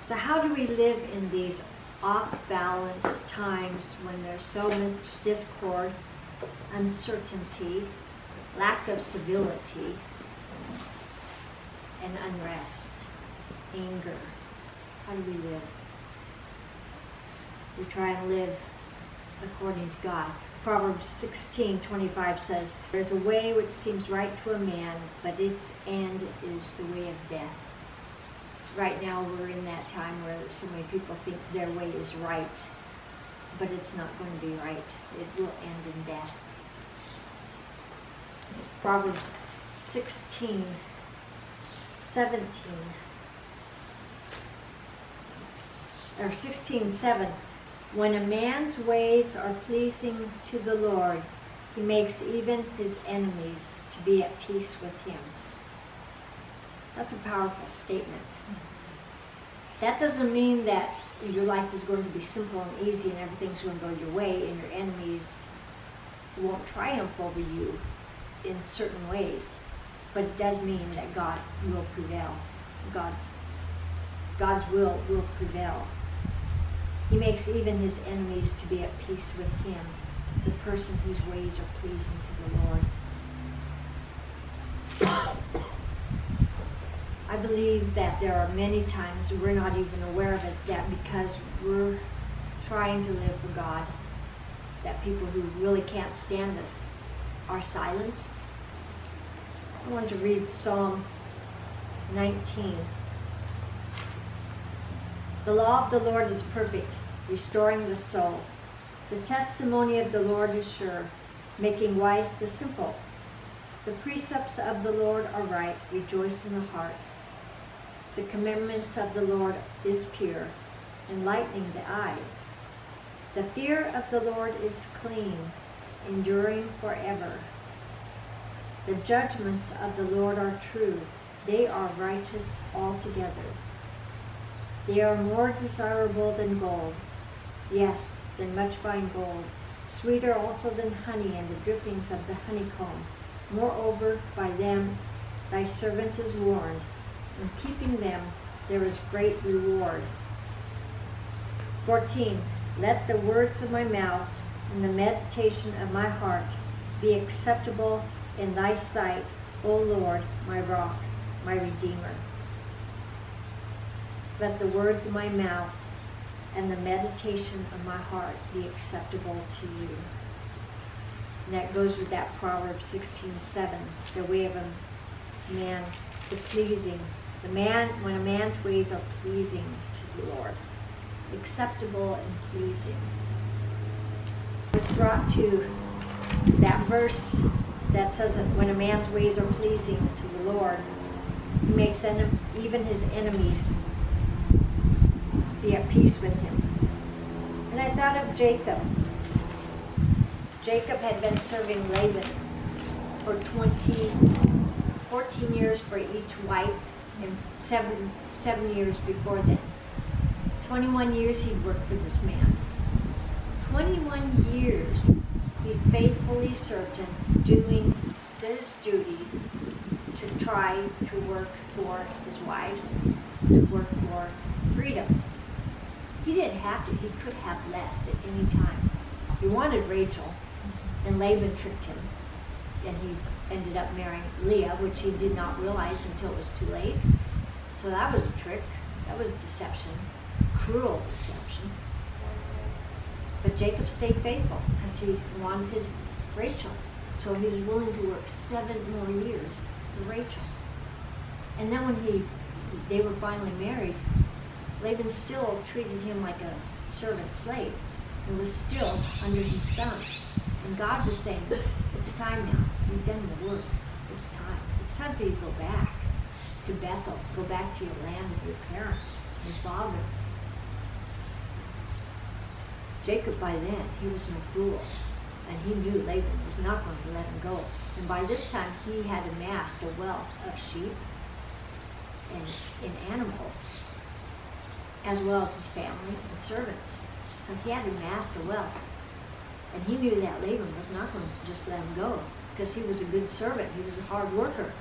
So how do we live in these off-balance times when there's so much discord, uncertainty, lack of civility, and unrest, anger? How do we live? We try and live according to God. Proverbs 16:25 says, "There's a way which seems right to a man, but its end is the way of death." Right now we're in that time where so many people think their way is right, but it's not going to be right. It will end in death. Proverbs 16:7. When a man's ways are pleasing to the Lord, he makes even his enemies to be at peace with him. That's a powerful statement. That doesn't mean that your life is going to be simple and easy and everything's going to go your way and your enemies won't triumph over you in certain ways. But it does mean that God will prevail. God's will prevail. He makes even his enemies to be at peace with him, the person whose ways are pleasing to the Lord. I believe that there are many times we're not even aware of it, that because we're trying to live for God, that people who really can't stand us are silenced. I want to read Psalm 19. The law of the Lord is perfect, restoring the soul. The testimony of the Lord is sure, making wise the simple. The precepts of the Lord are right, rejoice in the heart. The commandments of the Lord is pure, enlightening the eyes. The fear of the Lord is clean, enduring forever. The judgments of the Lord are true, they are righteous altogether. They are more desirable than gold, yes, than much fine gold, sweeter also than honey and the drippings of the honeycomb. Moreover, by them thy servant is warned. In keeping them there is great reward. 14. Let the words of my mouth and the meditation of my heart be acceptable in thy sight, O Lord, my rock, my redeemer. Let the words of my mouth and the meditation of my heart be acceptable to you. And that goes with that Proverbs 16:7, the way of a man, the pleasing. When a man's ways are pleasing to the Lord, acceptable and pleasing. I was brought to that verse that says that when a man's ways are pleasing to the Lord, he makes even his enemies be at peace with him. And I thought of Jacob. Jacob had been serving Laban for 14 years for each wife, and seven years before that. 21 years he'd worked for this man. 21 years he faithfully served him, doing his duty to try to work for his wives, to work for freedom. He didn't have to, he could have left at any time. He wanted Rachel, and Laban tricked him, and he ended up marrying Leah, which he did not realize until it was too late. So that was a trick. That was deception, cruel deception. But Jacob stayed faithful because he wanted Rachel. So he was willing to work 7 more years for Rachel. And then when they were finally married, Laban still treated him like a servant slave and was still under his thumb. And God was saying, it's time now. You've done the work. It's time. It's time for you to go back to Bethel. Go back to your land of your parents, your father. Jacob, by then, he was no fool. And he knew Laban was not going to let him go. And by this time, he had amassed a wealth of sheep and animals, as well as his family and servants. So he had amassed a wealth. And he knew that Laban was not going to just let him go, because he was a good servant. He was a hard worker.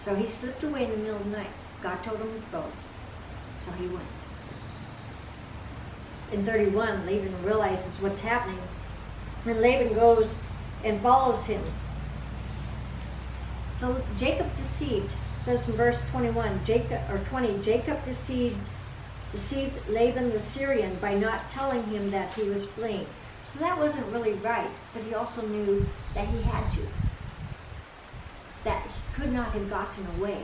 So he slipped away in the middle of the night. God told him to go. So he went. In 31, Laban realizes what's happening. And Laban goes and follows him. So Jacob deceived. It says in verse 21, Jacob deceived Laban the Syrian by not telling him that he was fleeing. So that wasn't really right, but he also knew that he had to. That he could not have gotten away,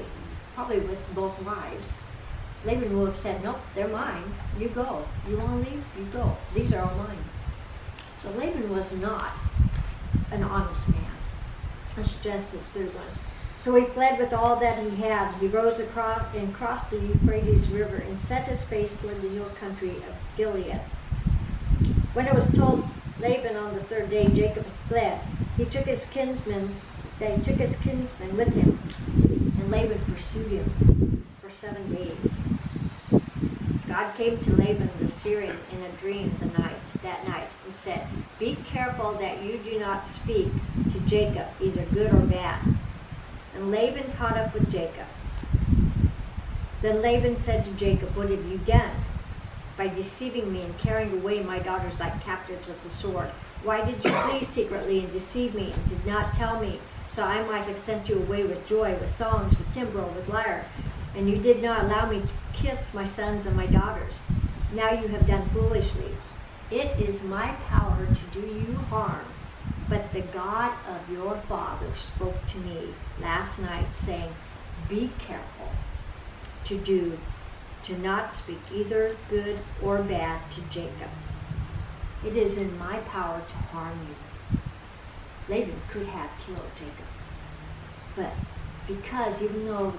probably with both wives. Laban would have said, nope, they're mine. You go. You want to leave? You go. These are all mine. So Laban was not an honest man. That's just his third one. So he fled with all that he had. He rose across and crossed the Euphrates River and set his face toward the hill country of Gilead. When it was told Laban on the third day Jacob had fled, he took his kinsmen with him, and Laban pursued him for 7 days. God came to Laban the Syrian in a dream that night and said, "Be careful that you do not speak to Jacob, either good or bad." And Laban caught up with Jacob. Then Laban said to Jacob, "What have you done by deceiving me and carrying away my daughters like captives of the sword? Why did you flee secretly and deceive me and did not tell me, so I might have sent you away with joy, with songs, with timbrel, with lyre? And you did not allow me to kiss my sons and my daughters. Now you have done foolishly. It is my power to do you harm, but the God of your father spoke to me last night, saying, be careful to not speak either good or bad to Jacob. It is in my power to harm you." Laban could have killed Jacob, but because even though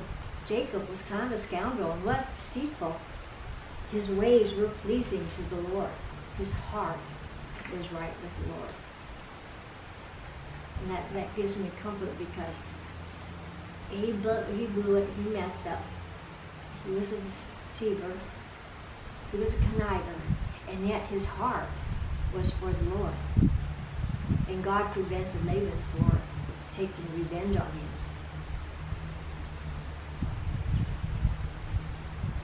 Jacob was kind of a scoundrel and was deceitful, his ways were pleasing to the Lord. His heart was right with the Lord. And that gives me comfort, because he blew it, he messed up. He was a deceiver, he was a conniver, and yet his heart was for the Lord. And God prevented Laban from taking revenge on him.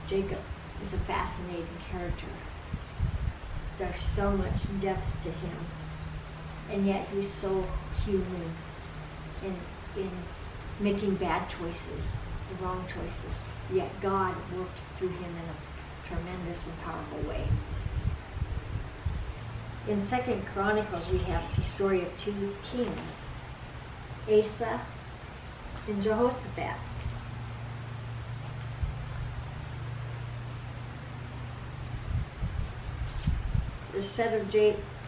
Jacob is a fascinating character. There's so much depth to him, and yet he's so human in making bad choices, the wrong choices. Yet God worked through him in a tremendous and powerful way. In 2 Chronicles, we have the story of 2 kings, Asa and Jehoshaphat. The said of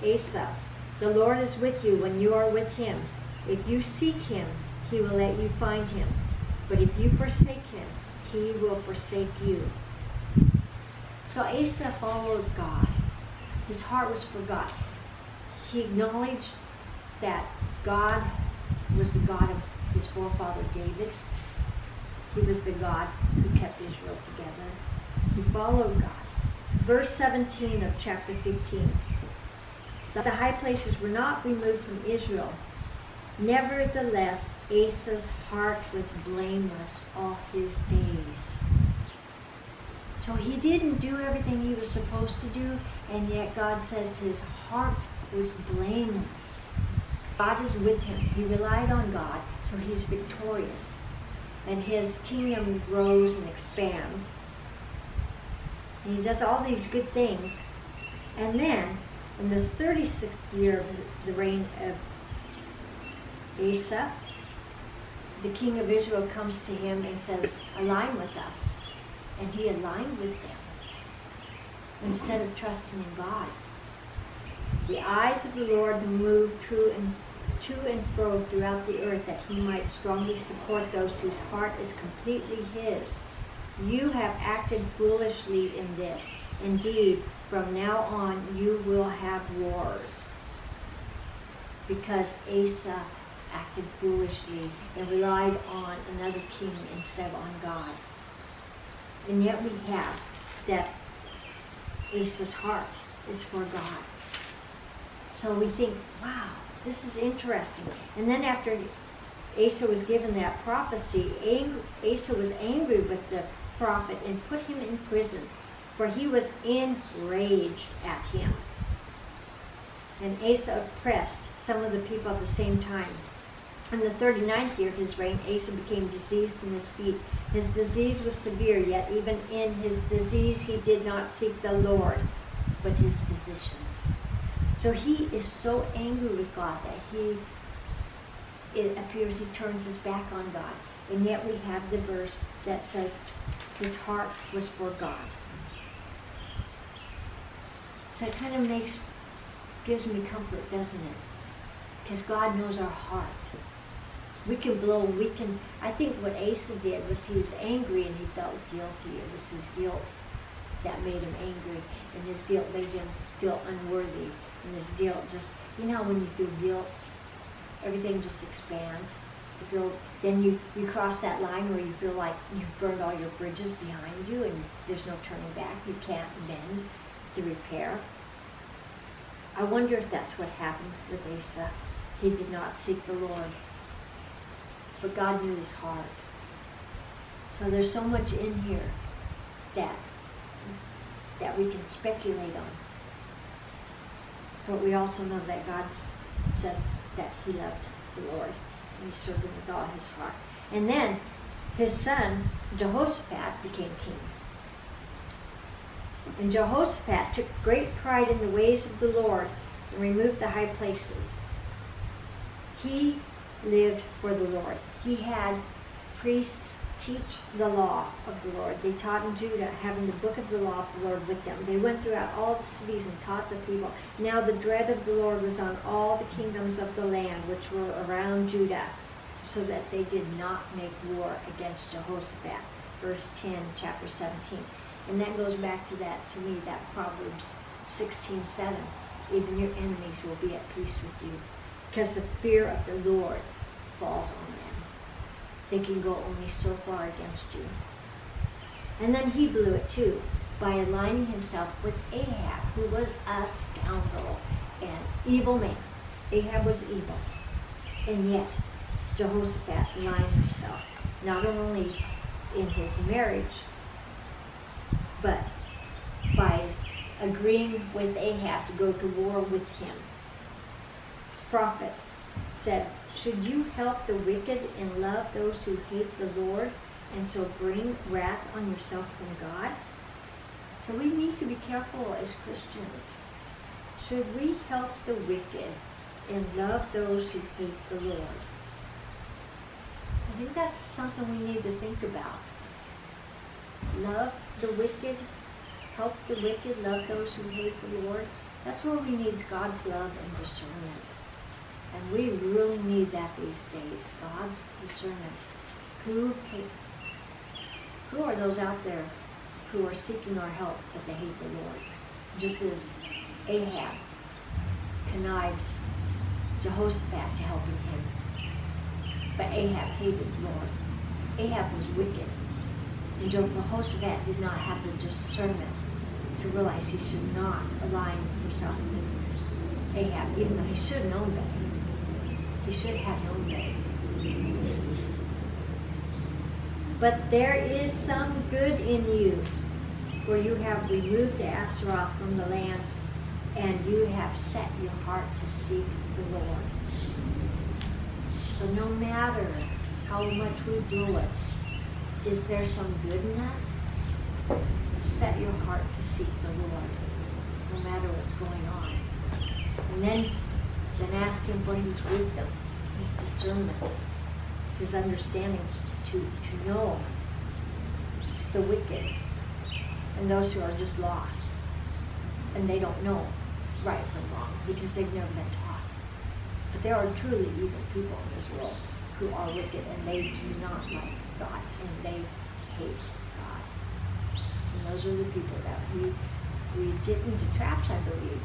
Asa, "The Lord is with you when you are with him. If you seek him, he will let you find him. But if you forsake him, he will forsake you." So Asa followed God. His heart was for God. He acknowledged that God was the God of his forefather David. He was the God who kept Israel together. He followed God. Verse 17 of chapter 15. "The high places were not removed from Israel. Nevertheless, Asa's heart was blameless all his days." So he didn't do everything he was supposed to do, and yet God says his heart was blameless. God is with him. He relied on God, so he's victorious. And his kingdom grows and expands. And he does all these good things. And then, in the 36th year of the reign of Asa, the king of Israel comes to him and says, "Align with us." And he aligned with them instead of trusting in God. The eyes of the Lord move to and fro throughout the earth, that he might strongly support those whose heart is completely his. You have acted foolishly in this. Indeed, from now on you will have wars. Because Asa acted foolishly and relied on another king instead of on God. And yet we have that Asa's heart is for God. So we think, wow, this is interesting. And then after Asa was given that prophecy, Asa was angry with the prophet and put him in prison, for he was enraged at him. And Asa oppressed some of the people at the same time. In the 39th year of his reign, Asa became diseased in his feet. His disease was severe, yet even in his disease he did not seek the Lord, but his physicians. So he is so angry with God that it appears he turns his back on God. And yet we have the verse that says his heart was for God. So it kind of gives me comfort, doesn't it? Because God knows our heart. We can I think what Asa did was he was angry and he felt guilty. It was his guilt that made him angry, and his guilt made him feel unworthy. And his guilt just, when you feel guilt, everything just expands. Then you cross that line where you feel like you've burned all your bridges behind you and there's no turning back. You can't mend the repair. I wonder if that's what happened with Asa. He did not seek the Lord, but God knew his heart. So there's so much in here that we can speculate on. But we also know that God said that he loved the Lord and he served him with all his heart. And then his son Jehoshaphat became king. And Jehoshaphat took great pride in the ways of the Lord and removed the high places. He lived for the Lord. He had priests teach the law of the Lord. They taught in Judah, having the book of the law of the Lord with them. They went throughout all the cities and taught the people. Now the dread of the Lord was on all the kingdoms of the land which were around Judah, so that they did not make war against Jehoshaphat. Verse 10, chapter 17. And that goes back to that Proverbs 16:7. Even your enemies will be at peace with you, because the fear of the Lord falls on them. They can go only so far against you. And then he blew it too, by aligning himself with Ahab, who was a scoundrel and evil man. Ahab was evil. And yet, Jehoshaphat aligned himself, not only in his marriage, but by agreeing with Ahab to go to war with him. Prophet said, should you help the wicked and love those who hate the Lord, and so bring wrath on yourself from God? So we need to be careful as Christians. Should we help the wicked and love those who hate the Lord? I think that's something we need to think about. Love the wicked, help the wicked, love those who hate the Lord. That's where we need God's love and discernment. And we really need that these days, God's discernment. Who are those out there who are seeking our help, but they hate the Lord? Just as Ahab connived Jehoshaphat to helping him. But Ahab hated the Lord. Ahab was wicked. And Jehoshaphat did not have the discernment to realize he should not align himself with Ahab, even though he should have known better. He should have known better. But there is some good in you, for you have removed the Asherah from the land, and you have set your heart to seek the Lord. So no matter how much we blow it, is there some good in us? Set your heart to seek the Lord, no matter what's going on. And then ask him for his wisdom, his discernment, his understanding to know the wicked and those who are just lost and they don't know right from wrong because they've never been taught. But there are truly evil people in this world who are wicked and they do not like God and they hate God. And those are the people that we get into traps, I believe,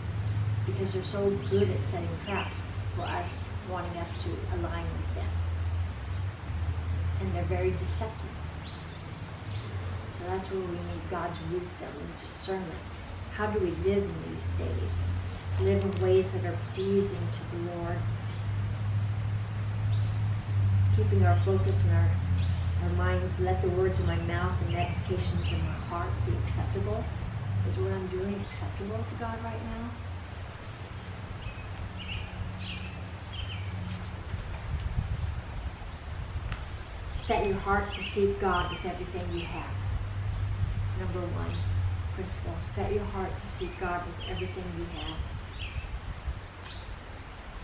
because they're so good at setting traps for us, wanting us to align with them. And they're very deceptive. So that's where we need God's wisdom and discernment. How do we live in these days? Live in ways that are pleasing to the Lord. Keeping our focus and our our minds, let the words of my mouth and meditations of my heart be acceptable. Is what I'm doing acceptable to God right now? Set your heart to seek God with everything you have. Number one principle, set your heart to seek God with everything you have.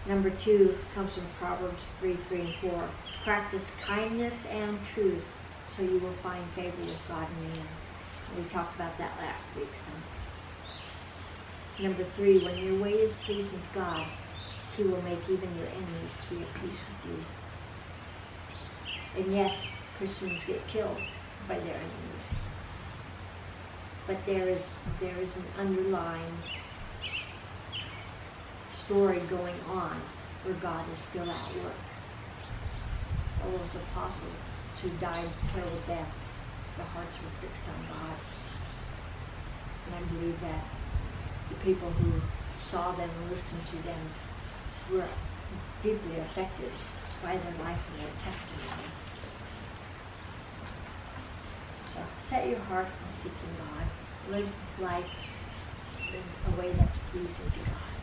Number two comes from Proverbs 3:3 and 4. Practice kindness and truth so you will find favor with God and man. We talked about that last week. So. Number three, when your way is pleasing to God, He will make even your enemies to be at peace with you. And yes, Christians get killed by their enemies. But there is an underlying story going on where God is still at work. All those apostles who died terrible deaths, their hearts were fixed on God. And I believe that the people who saw them and listened to them were deeply affected by their life and their testimony. So set your heart on seeking God. Live life in a way that's pleasing to God.